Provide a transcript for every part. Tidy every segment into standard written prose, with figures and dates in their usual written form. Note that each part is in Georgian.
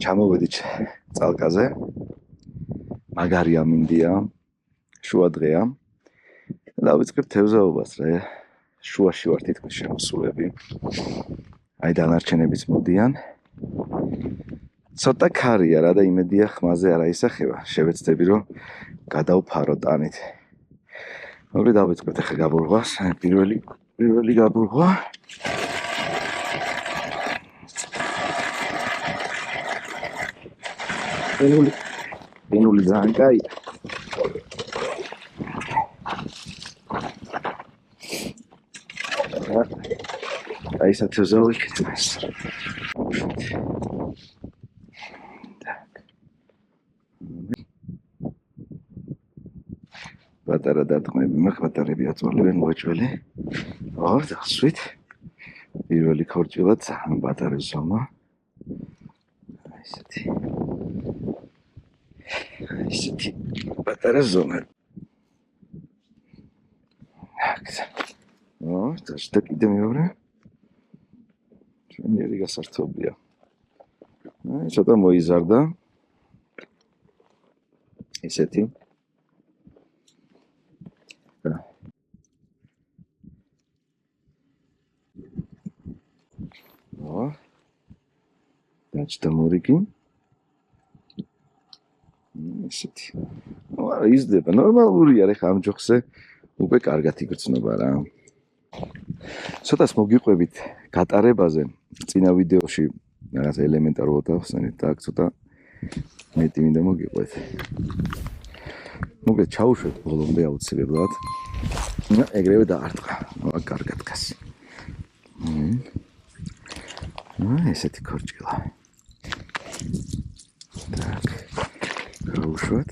ჩამოვედით წალკაზე. მაგარი ამინდია, შუა დღეა. დავიწყებ თევზაობას რა. შუაში ვარ თითქმის შემოსულები. აი დანარჩენებიც მოდიან. ცოტა ქარია რა და იმედია ხმაზე არ აისახება. შევეცდები რომ გადავფარო ტანით. მოკლედ დავიწყებთ ახლა გაბურღვას. პირველი გაბურღვა. Benuli ძალიან კაია. აი საერთოდ ვიქცევ ეს. პატარა დარტყმები მაქვს, პატარები აწვალებენ მოაჭველი. დასვით. პირველი ქორჭილა ძალიან პატარა ზომა. ისეთი პატარა ზომა. და კიდე მეორე. ჩვენი გასართობია. ცოტა მოიზარდა. ისეთი. დაჭდა მორიგი. ისეთი. არა იზრდება, ნორმალურია, ეხლა ამ ჯოხზე უკვე კარგად იგრძნობა რა. ცოტას მოგიყვებით გატარებაზე, წინა ვიდეოში რაღაც ელემენტარულად ახსენეთ და აქ ცოტა მეტი მინდა მოგიყვეთ. მოკლედ ჩაუშვებთ ბოლომდე აუცილებლად. ეგრევე დაარტყა, კარგად დგას. ესეთი ქორჭილა. так. გაუშვათ.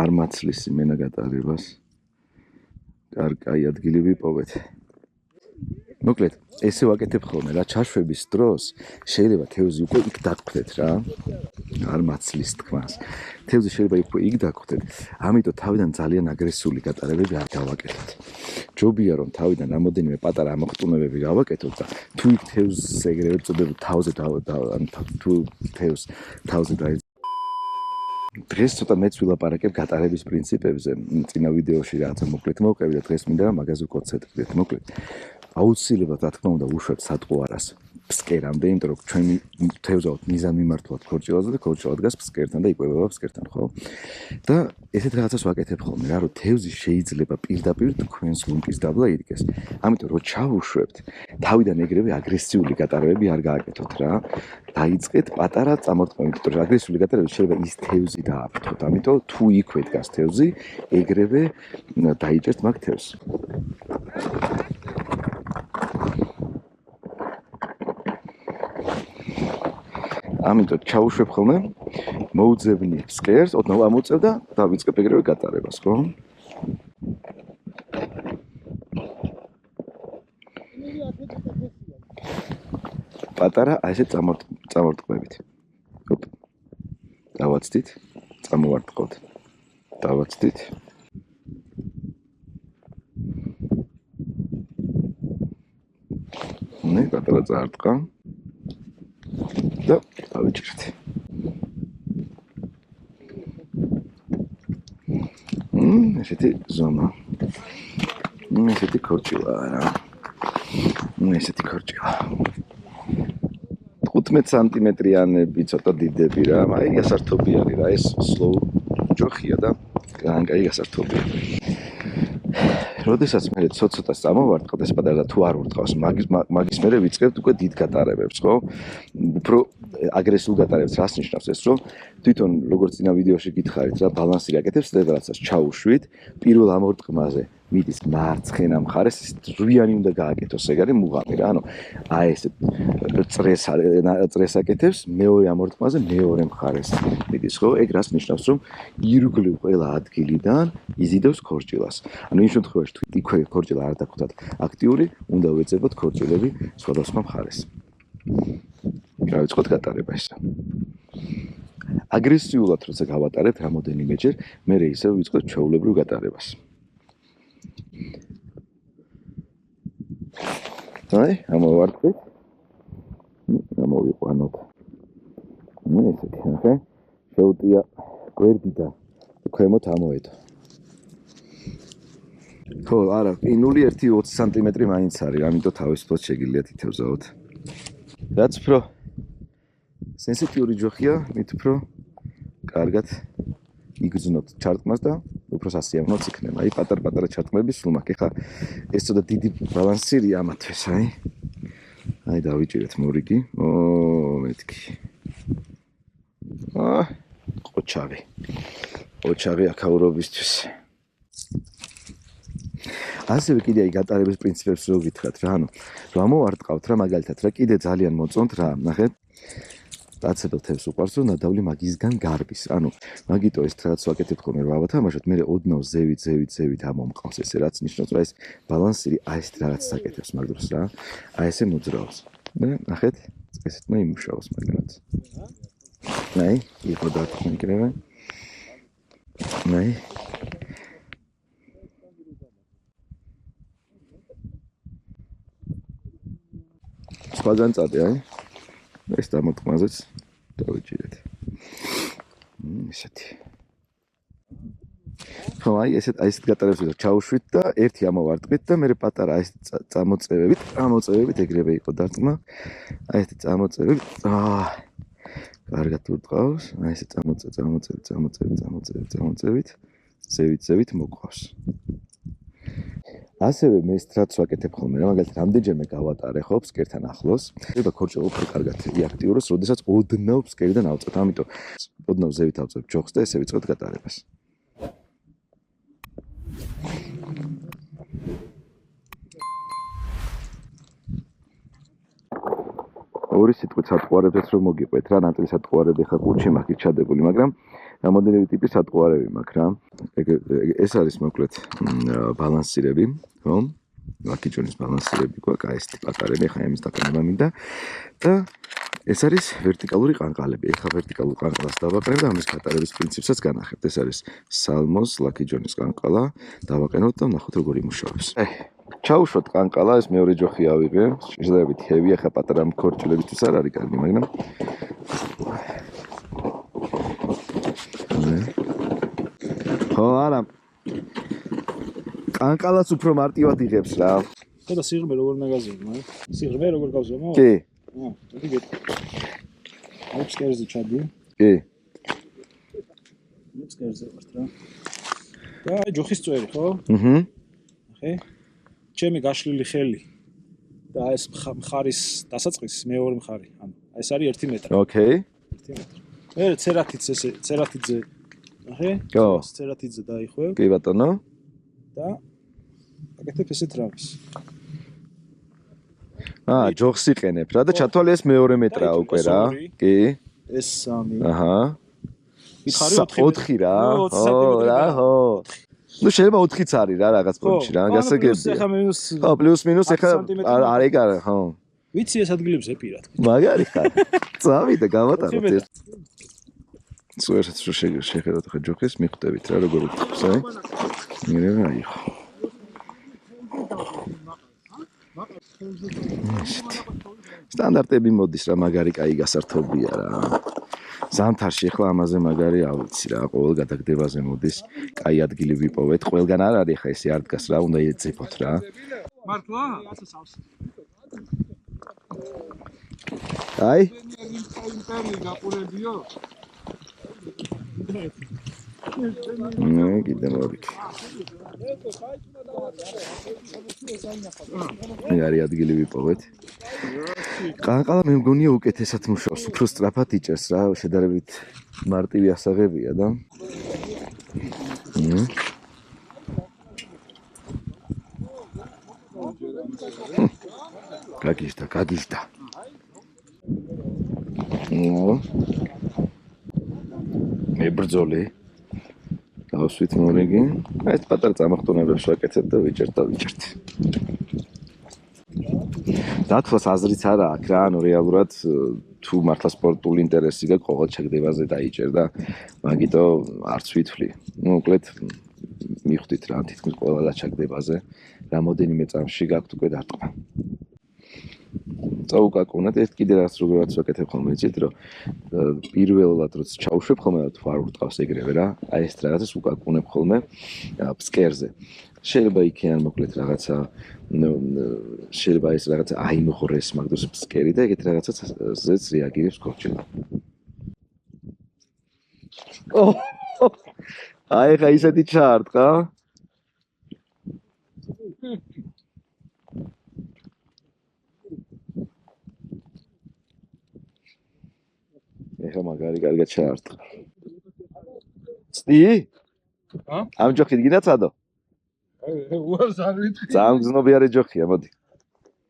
არ მაცლის იმენა გატარებას. კაი ადგილი ვიპოვეთ. მოკლედ, ესე ვაკეთებ ხოლმე რა ჩაშვების დროს შეიძლება თევზი უკვე იქ დაგხვდეთ რა. არ მაცლის თქმას. თევზი შეიძლება უკვე იქ დაგხვდეთ. ამიტომ თავიდან ძალიან აგრესიული გატარებები არ გავაკეთოთ. ჯობია რომ თავიდან რამოდენიმე პატარა ამოხტუნებები გავაკეთოთ და თუ იქ თევზს ეგრევე წოდებულ თავზე თუ თევზს თავზე და დღეს ცოტა მეც ვილაპარაკებ გატარების პრინციპებზე. წინა ვიდეოში რაღაცა მოკლედ მოვყევი და დღეს მინდა რომ მაგაზე უკონცენტრირდეთ. მოკლედ აუცილებლად რა თქმა უნდა უშვებთ სატყუარას ფსკერამდე, იმიტომ რომ ჩვენი თევზაოთ მიზანმიმართულად ქორჭილაზე და ქორჭილა დგას ფსკერთან და იკვებება ფსკერთან, ხო? და ესეთ რაღაცას ვაკეთებ ხოლმე რა, რომ თევზი შეიძლება პირდაპირ თქვენს ლუნკის დაბლა იდგეს. ამიტომ რომ ჩავუშვებთ, თავიდან ეგრევე აგრესიული გატარებები არ გააკეთოთ რა. დაიწყეთ პატარა წამორტყმებით, იმიტომ რომ აგრესიული გატარებები შეიძლება ის თევზი დააფრთხოთ. ამიტომ თუ იქვე დგას თევზი, ეგრევე დაიჭერთ მაგ თევზს. ამიტომ ჩაუშვებ ხოლმე, მოუძებნი ფსკერს, ოდნავ ამოწევ და დავიწყებ ეგრევე გატარებას, ხო? პატარა ასე წამორტყმებით. ოპ. დავაცდით, წამოვარტყოთ. დავაცდით. პატარა წაარტყა. და დავიჭერთ. ესეთი ზომა. ესეთი ქორჭილა რა. ესეთი ქორჭილა. 15 სანტიმეტრიანები ცოტა დიდები რა. აი გასართობიანი რა. ეს slow ჯოხია და ძალიან კაი გასართობია. როდესაც მე ცოტ-ცოტას წამოვარტყოთ ეს პატარა თუ არ ურტყავს, მაგის მერე ვიწყებთ უკვე დიდ გატარებებს, ხო? უფრო აგრესიულ გატარებებს რას ნიშნავს ეს, რომ თვითონ როგორც წინა ვიდეოში გითხარით რა, ბალანსი გაკეთებს, რაღაცას ჩაუშვით, პირველ ამორტყმაზე მიდის მარცხენა მხარეს, რვიანი უნდა გააკეთოს, ეგ არის მუღამი რა, ანუ აი ეს წრეს აკეთებს, მეორე ამორტყმაზე მეორე მხარეს მიდის, ხო? ეგ რას ნიშნავს, რომ ირგვლივ ყველა ადგილიდან იზიდავს ქორჭილას. ანუ იმ შემთხვევაში თუ იქვე ქორჭილა არ დაგხვდათ აქტიური, უნდა ვეძებოთ ქორჭილები სხვადასხვა მხარეს. გავიწყოთ გატარება ესა. აგრესიულად როცა გავატარებთ რამოდენიმეჯერ, მე ისევ ვიწყოთ ჩვეულებრივ გატარებას. აი, ამოვარტყით. გამოვიყვანოთ. ესეთი, ახლა შეუტია გვერდიდან ქვემოთ ამოედო. ხო, არა, ყინული 1-20 სანტიმეტრი მაინც არის, ამიტომ თავისუფლად შეგიძლიათ ითევზაოთ. რაც უფრო სენსიტიური ჯოხია, მით უფრო კარგად იგრძნოთ ჩარტყმას და უფრო სასიამოვნოც იქნება. აი, პატარ-პატარა ჩარტყმები სულ მაქვს. ეხლა ეს ცოტა დიდი ბალანსირია ამათთვის, აი. აი, დავიჭირეთ მორიგი. მეთქი. ყოჩაღი. ყოჩაღი აქაურობისთვის. ასევე კიდე აი გატარების პრინციპებს რო გითხრათ რა, ანუ რომ ამოვარტყავთ რა მაგალითად რა, კიდე ძალიან მოწონთ რა, ნახეთ. დაცედო თევზს უყარს რომ ნადავლი მაგისგან გარბის. ანუ მაგიტო ეს რაც ვაკეთებ ხოლმე რა ვათამაშოთ, მე ოდნავ ზევით ამომყავს ესე რაც ნიშნავს რა ეს ბალანსირი აი ეს რაღაც საკეთებს მაგ დროს რა. აი ესე მოძრაობს. და ნახეთ, ესეთ მოიმუშაოს მაგალითად. აი, იყო დათქმიკრება. აი სხვაგან წადე, აი. ეს დამოტყმაზეც დავიჭირეთ. ესეთი. ხო, აი ესეთ გატარებს ვიდრე ჩაუშვით და ერთი ამოვარტყით და მე პატარა ეს წამოწევებით ეგრევე იყო დარტყმა. აი ეს წამოწევებით. კარგად ურტყავს. აი ესე წამოწევით. ზევით მოყავს. ასევე მე რაც ვაკეთებ ხოლმე რა, მაგალითად რამდენჯერმე გავატარე ხო ფსკერთან ახლოს. შეიძლება ქორჭილო უფრო კარგად იაქტიუროს, როდესაც ოდნავ ფსკერიდან ავწევთ. ამიტომ ოდნავ ზევით ავწევთ ჯოხს და ესე ვიწყებთ გატარებას. ორი სიტყვით სატყუარებზეც რომ მოგიყვეთ რა, ნაწილი სატყუარები ხა კუჩი მაქვს ჩადებული, მაგრამ რამოდენიმე ტიპის სატყუარები მაქვს რა. ეს არის მოკლედ ბალანსირები, ხო? ლაკიჯონის ბალანსირები გვაქვს, აი ეს პატარები, ხა იმის დაყენება მინდა და ეს არის ვერტიკალური ყანყალები. ეხლა ვერტიკალურ ყანყალას დავაყენებ და ამის გატარების პრინციპსაც განახებთ. ეს არის სალმოს ლაკიჯონის ყანყალა, დავაყენოთ და ნახოთ როგორ იმუშავებს. ჩაუშვოთ ყანყალა, ეს მეორე ჯოხი ავიღე. შეიძლება თევი, ახლა პატარა ქორჭილებისთვის არ არის კარგი, მაგრამ ხო, არა. ყანყალას უფრო მარტივად იღებს რა. ხო და სიღრმე როგორ მეგაზიანო, აი? სიღრმე როგორ გავზომო? კი. მოდი გეტყვი. აი ფსკერზე ჩადი. კი. ფსკერზე ვარ რა. და აი ჯოხის წვერი, ხო? ახე. ჩემი გაშლილი ხელი და ეს მხარის დასაწყის მეორე მხარი. ანუ ეს არის 1 მეტრი. ოკეი. 1 მეტრი. მე ცერათიძე. ახე? გო. ცერათიძე დაიხვევ. კი ბატონო. და აკეთებ ესეთ რამს. ჯოხს იყენებ რა და ჩათვალე ეს მეორე მეტრაა უკვე რა. კი. ეს 3. აჰა. მითხარი 4 რა. ხო. ნუ შეიძლება 4-იც არის რა რაღაც პონჩი რა, გასაგებია. ხო, პლუს-მინუს ეხა არ ეგარა, ხო. ვიცი ეს ადგილებს ეპირად. მაგარი ხარ. წავიდა გავატაროთ ერთ. სუერსაც რო შეხედოთ ხა ჯოხის მიხვდებით რა როგორ უთხებს, აი. მირევა აიხო. სტანდარტები მოდის რა, მაგარი კაი გასართობია რა. ზამთარში ახლა ამაზე მაგარი ავიცი რა, ყოველ გადაგდებაზე მოდის, კაი ადგილი ვიპოვეთ, ყველგან არ არის ხა ესე არ დგას რა, უნდა ეძებოთ რა. მართლა? ასასავს. აი? იმპერია გაპურებიო? ნუ კიდე მოვიქ. მაგარი ადგილი ვიპოვეთ. ყანყალა მე მგონია უკეთესად მუშაობს, უფრო სწრაფად იჭერს რა, შედარებით მარტივი ასაღებია და გაგიჟდა. მებრძოლე. დავსვით მორიგი. ეს პატარა წამახტუნებებს ვაკეთებ და ვიჭერთ. დათვლას აზრიც არა აქვს რა, ანუ რეალურად თუ მართლა სპორტული ინტერესი გაქვს, ყოველ ჩაგდებაზე დაიჭერ და მაგიტო არც ვითვლი. მოკლედ მიხვდით რა, თითქმის ყველა ჩაგდებაზე რამოდენიმე წამში გაქვთ უკვე დარტყმა. წაუკაკუნეთ ეს კიდე რაც როგორაც ვაკეთებ ხოლმე იცით რომ პირველად როცა ჩავშვებ ხოლმე თუ არ ურტყავს ეგრევე რა აი ეს რაღაცას უკაკუნებ ხოლმე ფსკერზე შეიძლება იქიდან მოკლედ რაღაცა შეიძლება ეს რაღაცა აიმღორეს მაგდროს ფსკერი და ეგეთ რაღაცაზეც რეაგირებს ქორჭილა აი ხა ისეთი ჩაარტყა ეხა მაგარი კარგად ჩაარტყა ცდი? ამ ჯოხით გინაცადო? უარს არ ვიტყვი. ძალიან გზნობიარე ჯოხია, მოდი.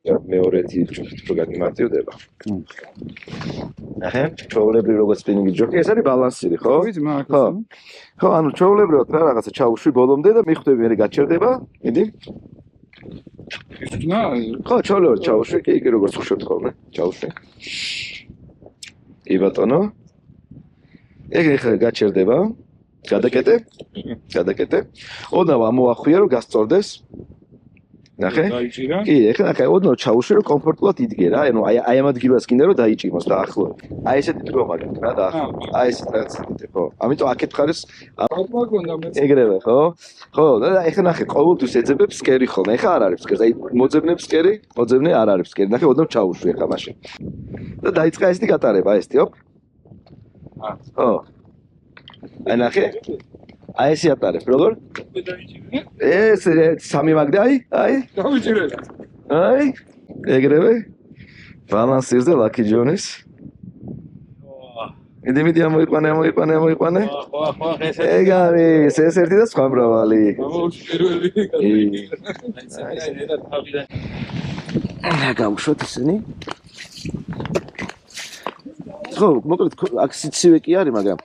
მეორე ჯოხით რო გაგიმარტივდება. ნახე, ჩოვლებრივ როგორც სპინინგი ჯოხი, ეს არის ბალანსირი, ხო? ვიცი, მაგ. ხო, ანუ ჩოვლებრივად რა რაღაცა ჩავუშვი ბოლომდე და მიხვდები მე გაჩერდება, მიდი. ხო, ჩოვლებრივად ჩავუშვი, კი როგორც უშვებთ ხოლმე, ჩავუშვი. კი ბატონო. ეგ ეხლა გაჩერდება. გადაკეტე. ოდნავ ამოახვია რომ გასწორდეს. ნახე? დაიჭირა. კი, ეხლა ნახე, ოდნავ ჩაუშვი რომ კომფორტულად იდგე რა, ანუ აი ამ ადგილას კიდე რომ დაიჭიმოს და ახლო. აი ესეთი დგომა გაქვს რა და ახლო. აი ეს რაც ხო. ამიტომ აქეთ ხარეს მოგონდა მე. ეგრევე ხო? ხო, და ეხლა ნახე, ყოველთვის ეძებებს ფსკერი ხოლმე. ეხლა არ არის ფსკერი, აი მოძებნე ფსკერი, მოძებნე არ არის ფსკერი. ნახე, ოდნავ ჩაუშვი ეხლა მაშინ. და დაიწყა ესეთი გატარება, ესეთი, ოპ. ხო. აი ნახე. აი ესე ატარებ, როგორ? ეს სამი მაგდა, აი. დავიჭირე. აი, ეგრევე. ბალანსირზე ლაკი ჯონის. მიდი ამოიყვანე. ხო, ეგ არის, ეს ერთი და სხვა მრავალი. პირველი. გავუშვათ ისინი. ხო, მოკლედ აქ სიცივე კი არის, მაგრამ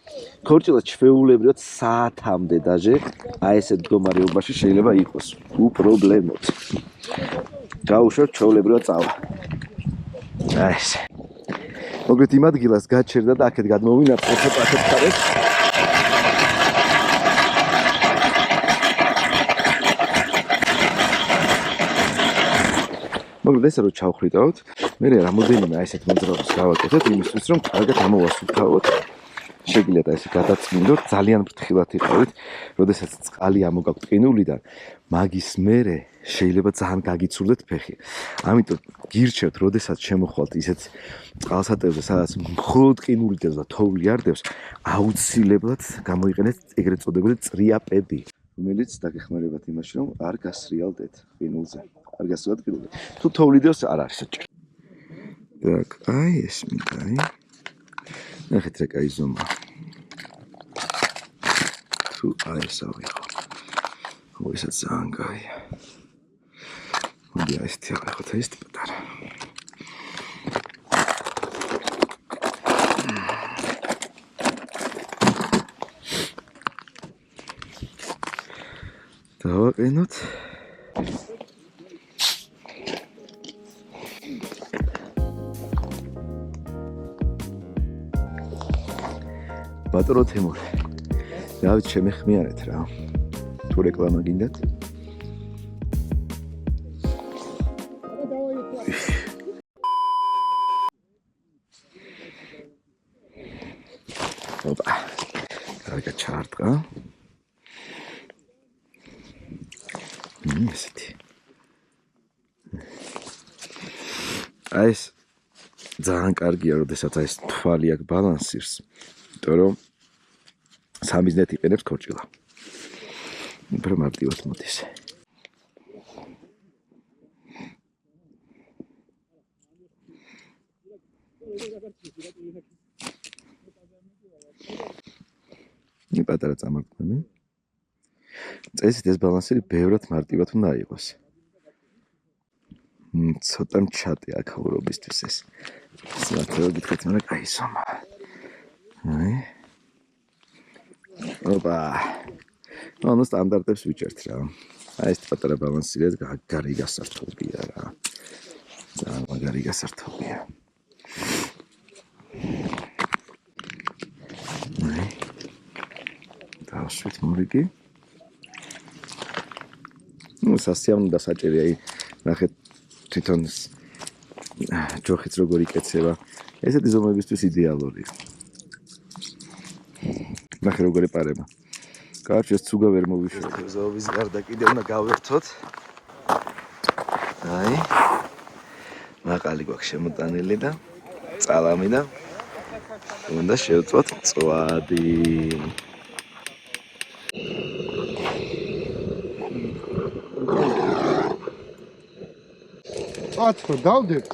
ქორჭილა ჩვეულებრივად საათამდე დაჟე აი ესეთ მდგომარეობაში შეიძლება იყოს. უპრობლემოდ. გავუშვათ ჩვეულებრივად წავა. აი ესე. მოკლედ იმ ადგილას გაჩერდა და აქეთ გადმოვინარჩუნე ახეთ ხარეს. მოკლედ ესე რომ ჩავხრიტავთ, მე რამოდენიმე აი ესეთ მოძრაობას გავაკეთეთ იმისთვის რომ კარგად ამოვასუფთავოთ. შეგიძლიათ ესე გადაწმინდოთ, ძალიან ფრთხილად იყავით, როდესაც წყალი ამოგაქვთ ყინულიდან, მაგის მერე შეიძლება ძალიან გაგიცურდეთ ფეხი. ამიტომ გირჩევთ, როდესაც შემოხვალთ ისეთ წყალსატევზე, სადაც მხოლოდ ყინული დევს და თოვლი არ დევს, აუცილებლად გამოიყენეთ ეგრეთ წოდებული წრიაპები, რომელიც დაგეხმარებათ იმაში, რომ არ გასრიალდეთ ყინულზე. არ გასრიალდეთ ყინულზე. თუ თოვლი დევს, არ არის საჭირო. так, აი ეს მინდა, აი. ნახეთ რა კაი ზომა. თუ აი ეს ავიღო. ხო, ისაც ძალიან კაია. მოდი აი ესეთი ავიღოთ, აი ეს პატარა. დავაყენოთ. ბატონო თემური. დავით შემეხმიანეთ რა. თუ რეკლამა გინდათ? ოპა. კარგად ჩაარტყა. ესეთი. აი ეს ძალიან კარგია, როდესაც აი ეს თვალი აქ ბალანსირს. იმიტომ რომ სამიზნედ იყენებს ქორჭილა. უფრო მარტივად მოდის. პატარა წამოქმნები. წესით ეს ბალანსირი ბევრად მარტივად უნდა იყოს. ცოტა მჩატე აქაურობისთვის ეს. სათეო გითხეთ, მაგრამ კაი ზომა. აი. ოპა. ანუ სტანდარტებს ვიჭერთ რა. აი ეს პატარა ბალანსირად გარი გასართობია რა. ძალიან მაგარი გასართობია. აი. დავშვით მორიგი. ну სასიამოვნო და საჭირი აი ნახეთ თვითონ ჯოხიც როგორ იკეცება. ესეთი ზომებისთვის იდეალურია. ნახე როგორი პარება. კარჩეს ცუგა ვერ მოვიშვათ. ზოების გარდა კიდე უნდა გავერთოთ. აი. მაყალი გვაქვს შემოტანილი და წალამი და უნდა შევწვათ მწვადი. ათო დავდებ.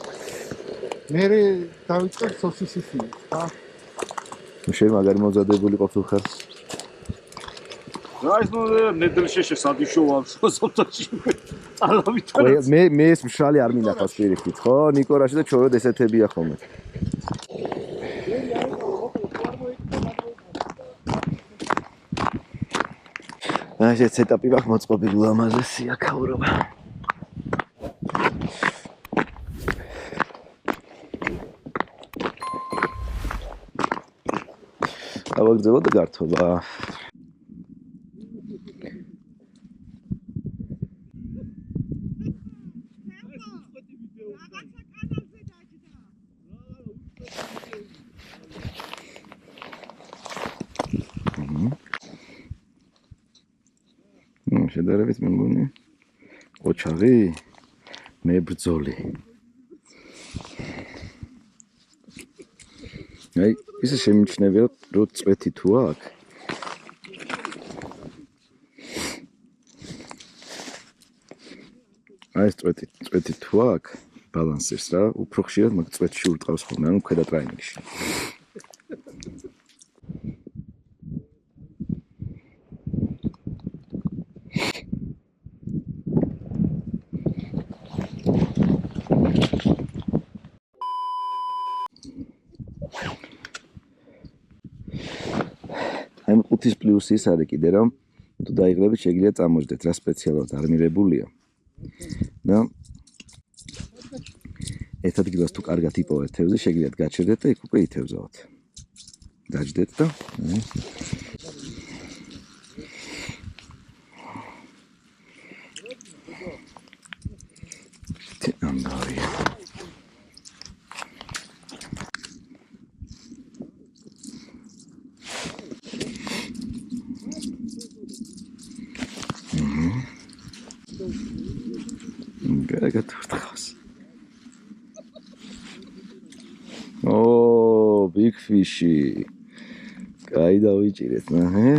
მე დავიწყებ სოსისის ხა. შენ მაგარი მომზადებული ყოფილ ხარ? რა ის ნედელშეშე სადიშოვავს სოფტაში. ალავითარ. მე ეს მშრალი არ მინახავს პირიქით, ხო? ნიკორაში და ჩოროდ ესეთებია ხოლმე. აი ეს ეტაპი ვახ მოწყობილი ლამაზესია ქაურობა. ავაგრძელოთ გართობა. შედარებით მე მგონი ოჩაღი მებრძოლი. აი ისე შემიჩნევია რომ წვეთი თუ აქვს. აი ეს წვეთი თუ აქვს ბალანსებს რა, უფრო ხშირად მაგ წვეთში ურტყავს ხოლმე, ანუ ქვედა ტრაინინგში. აი ყუთის პლუსი ის არის კიდე რომ თუ დაიღლებით შეგიძლიათ წამოждეთ რა სპეციალურად არმირებულია და ერთ ადგილას თუ კარგად იპოვეთ თევზი შეგიძლიათ გაჩერდეთ და იქ უკვე ითევზავთ. დაждეთ და ამბავია. გაგათვრთხავს. big fish-ი. კაი დავიჭირეთ.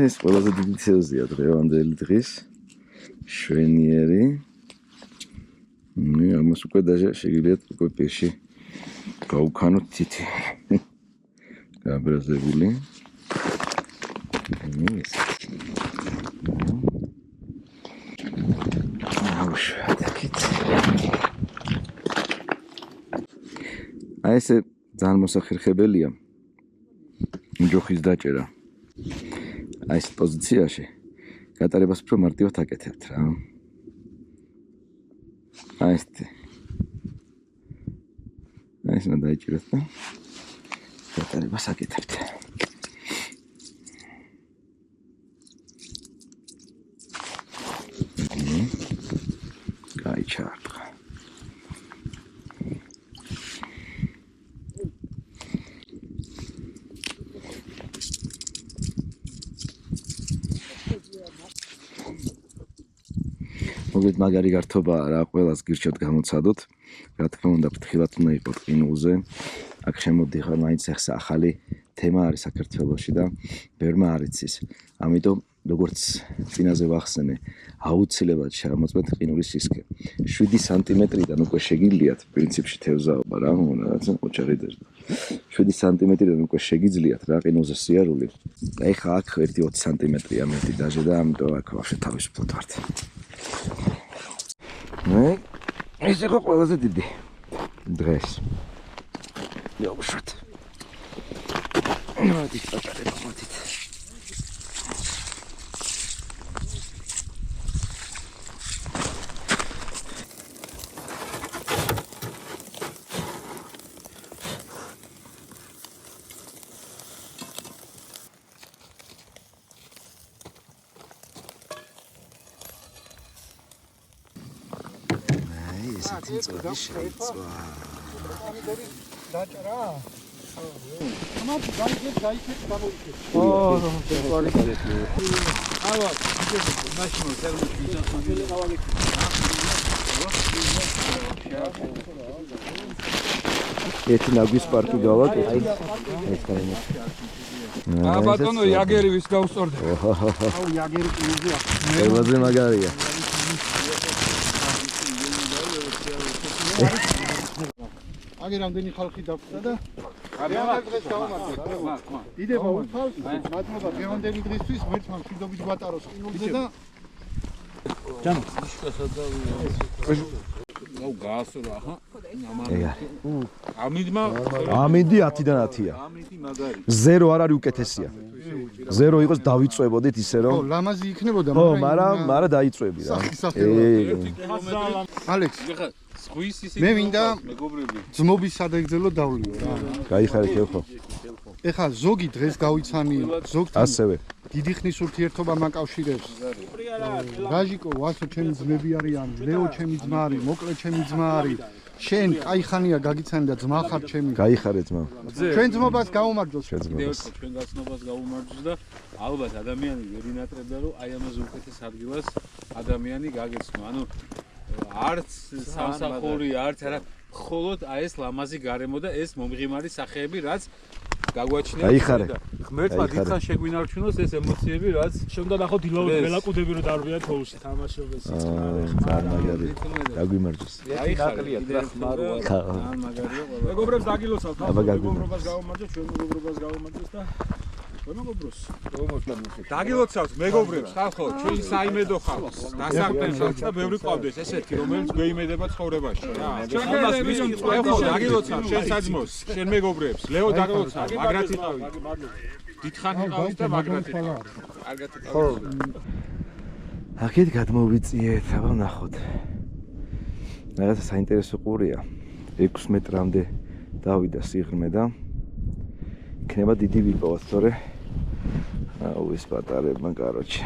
ეს ყველაზე დიდი თევზია დღევანდელი დღის. შვენიერი. ამას უკვე დაჟე შეგიძლიათ უკვე პირში გავუქანოთ თითი. გაბრაზებული. აი ესე ძალიან მოსახერხებელია ჯოხის დაჭერა. აი ეს პოზიციაში გატარებას უფრო მარტივად აკეთებთ რა. აი ეს აი ეს დაიჭირეთ და გატარებას აკეთებთ. კაი ჩარტყა. მოგეთ მაგარი გართობა რა ყველას გირჩევთ გამოცადოთ. რა თქმა უნდა ფრთხილად უნდა იყოთ ყინულზე. აქ შემოდიხარ მაინც ახლა ახალი თემა არის საქართველოში და ბევრმა არ იცის. ამიტომ როგორც წინაზე ვახსენე, აუცილებლად შემოწმეთ ყინულის სისქე. 7 სანტიმეტრიდან უკვე შეგიძლიათ პრინციპში თევზაობა რა, რაღაცა ოჩაღი დაждდა. 7 სანტიმეტრიდან უკვე შეგიძლიათ რა ყინულზე სიარული. აი ხა აქ 1-20 სანტიმეტრია მეტი დაჟე და ამიტომ აქ ვაფშე თავისუფლად ვართ. ეს იყო ყველაზე დიდი დღეს. Йобшот. Давайте покажем, хватит. Ай, если ты не დაჭრა. ამათ გაიქეთ გამოიქეთ. აბა, მაშინ სერვისი ვიზახმელი გავაგეთ. ერთი ნაგვის პარკი გავაკეთე. ეს კაინი. ბატონო, იაგერი ვის გავსწორდა? აუ, იაგერი კინოზია. ყველაზე მაგარია. აგერ რამდენი ხალხი დაგვდა და რამდენი დღეს გავამართლეთ. დიდება უთავს, მადლობა გევანდელი დღისთვის, მერტმა მშვიდობით გვატაროს ყინულზე და ჯანო. აუ გაასურა, ხა? ეგა. ამიდმა ამინდი 10-დან 10-ია. ამიდი მაგარი. 0 არ არის უკეთესია. 0 იყოს დავიწვევოდით ისე რომ. ხო, ლამაზი იქნებოდა, მაგრამ დაიწვევი რა. ალექს, ეხა ზღვის ისე მე მინდა მეგობრები. ძმობის სადაგძელო დავლიო რა. გაიხარე ხელხო. ეხა ზოგი დღეს გავიცანი, ზოგთან ასევე. დიდი ხნის ურთიერთობა მაკავშირებს. რაჟიკო, ვასო ჩემი ძმები არიან, ლეო ჩემი ძმა არის, მოკლე ჩემი ძმა არის. შენ კაი ხანია გაგიცანი და ძმა ხარ ჩემი. გაიხარე ძმა. ჩვენ ძმობას გაუმარჯოს. შეძმობას. ჩვენ გაცნობას გაუმარჯოს და ალბათ ადამიანი ვერ ინატრებდა რომ აი ამაზე უკეთეს ადგილას ადამიანი გაგეცნო. ანუ არც სამსახური, არც არა, მხოლოდ აი ეს ლამაზი გარემო და ეს მომღიმარი სახეები, რაც გაგვაჩნია. გაიხარე. ღმერთმა დიდხანს შეგვინარჩუნოს ეს ემოციები, რაც შემდა ნახოთ ველაკუდები რომ დარბიან თოვლში თამაშობენ სიცხნარე. წარმაგარი. გაგვიმარჯოს. გაიხარია და ხმაროა. ან მაგარია ყველა. მეგობრებს დაგილოცავთ, აბა გაგვიმარჯოს. მეგობრობას გავუმარჯოთ, ჩვენ მეგობრობას გავუმარჯოს და ჩვენ მეგობროს. დაგილოცავთ მეგობრებს, ხალხო, ჩვენ საიმედო ხალხს, დასაყრდენ ხალხს და ბევრი ყავდეს ესეთი, რომელიც გვეიმედება ცხოვრებაში. ამას ვიცით, ხალხო, დაგილოცავთ შენ საძმოს, შენ მეგობრებს. ლეო დაგილოცავ, მაგრად იყავი. დიდხანი ყავის და მაგრად იყავი. კარგად იყავი. აქეთ გადმოვიწიეთ, აბა ნახოთ. რაღაცა საინტერესო ყურია. 6 მეტრამდე დავიდა სიღრმე და იქნება დიდი ვიპოვოთ, თორე აუ ეს პატარებმა, კაროჩე.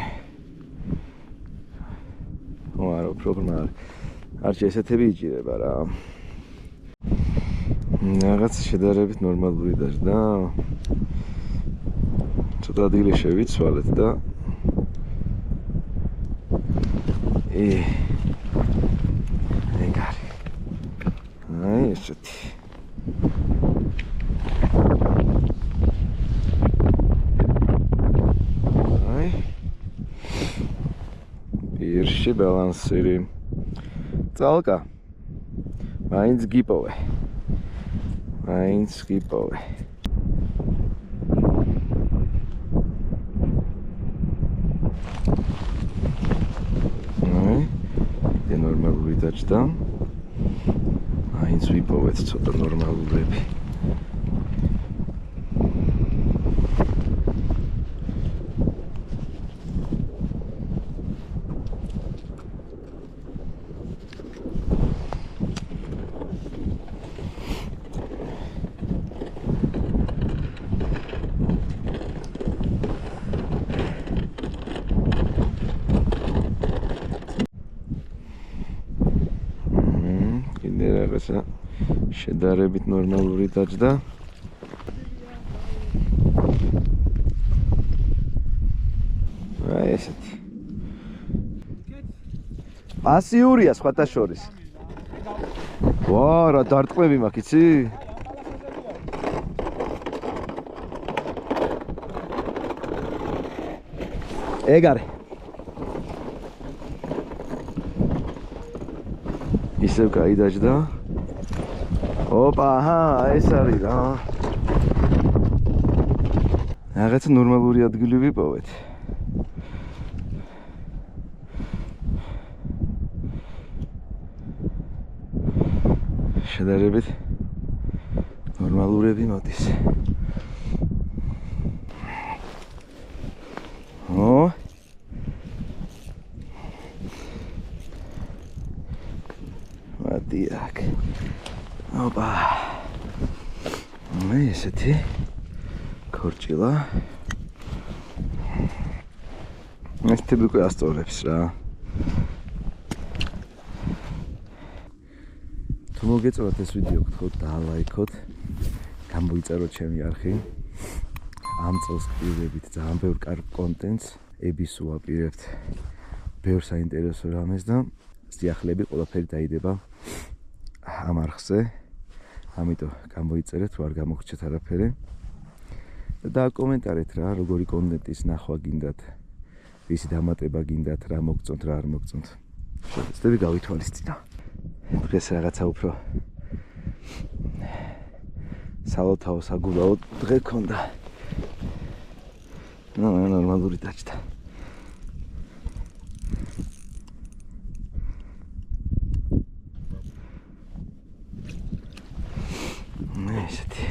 არა, პრობლემა არ. არჩი ესეთები იჭირება რა. რაღაც შედარებით ნორმალური დაжда. ცოტა ადგილი შევიცვალეთ და ეგარი. აი ესეთი. პირში ბალანსირი. წალკა. მაინც გიპოვე. აი, ნორმალური დაჭდა. მაინც ვიპოვეთ ცოტა ნორმალურები. შედარებით ნორმალური დაჭდა. აი ესეთი. პასიურია სხვათა შორის. ვა, რა დარტყმები მაქვს, იცი? ეგარე. ისევ კაი დაჭდა. ოპა, აჰა, ეს არის რა. რაღაცა ნორმალური ადგილი ვიპოვეთ. შედარებით ნორმალურები მოდის. მოდი აქ. ოპა. მე ესეთი ქორჭილა. ეს თები უკვე ასწორებს რა. თუ მოგეწონათ ეს ვიდეო, გთხოვთ დაალაიქოთ, გამოიწეროთ ჩემი არხი. ამ წელს პირდებით ძალიან ბევრ კარგ კონტენტს ების უაპირებთ, ბევრ საინტერესო რამეს და სიახლეები ყველაფერი დაიდება ამ არხზე. ამიტომ გამოიწერეთ, რო არ გამოგრჩეთ არაფერი. და დააკომენტარეთ რა, როგორი კონტენტის ნახვა გინდათ, ისი დამატება გინდათ, რა მოგწონთ, რა არ მოგწონთ. შეგეცდები გავითვალისწინო. დღეს რაღაცა უფრო სალოთავო საგულაო დღე ქონდა. ნორმალური დაჭდა. ესეთი.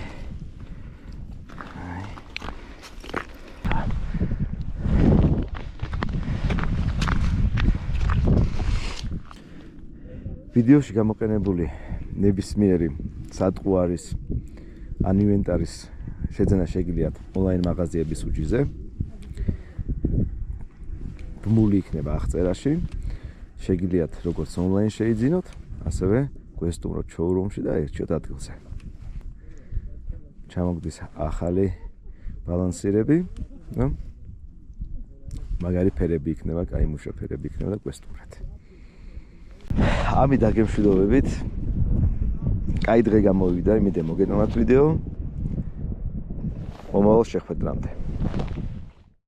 ვიდეოში გამოყენებული ნებისმიერი სატყუარის ან ინვენტარის შეძენა შეგიძლიათ ონლაინ მაღაზიების უჯიზე. ბმული იქნება აღწერაში. შეგიძლიათ როგორც ონლაინ შეიძინოთ, ასევე გვესტუმროთ შოურუმში და ერჩიოთ ადგილზე. ჩამოგდის ახალი ბალანსირები და მაგარი ფერები იქნება, კაი მუშა ფერები იქნება და გვესტუმრეთ. ამით დაგემშვიდობებით. კაი დღე გამოვიდა, იმედია მოგეწონათ ვიდეო. მომავალ შეხვედრამდე.